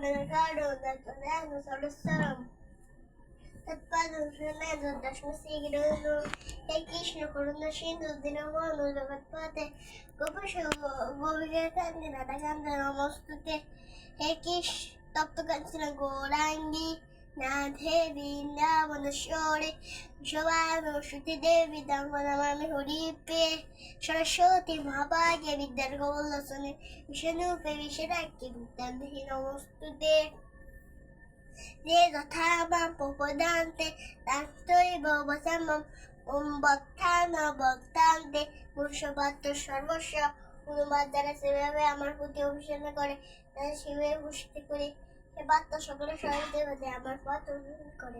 Benedicado del Tonello Solução. Tatuado Fernando das Signo, e Krishna conoscendo di nuovo dove fate, come candida da cantare mostute, e Kish, topto canzone Gorangi, Nate, Vindavano Shore, Giovanni, Shuti Devi, Dangana Mami Horipe, Sharashoti, Mahabagya, Vidargolo, Sone, Vishanupe, Visharaki, Vidandhino mostute. Diego Tama, Popodante, Dastoi, Bobasamam, Umbaktana, Baktante, Murshabato Sharvasha, Unumadara Severe, আমার প্রতি অভিযান করে শিবে পুষ্টি করে এ বার্তা সকলে সহায়তা দেবে আমার পথ অনুসরণ করে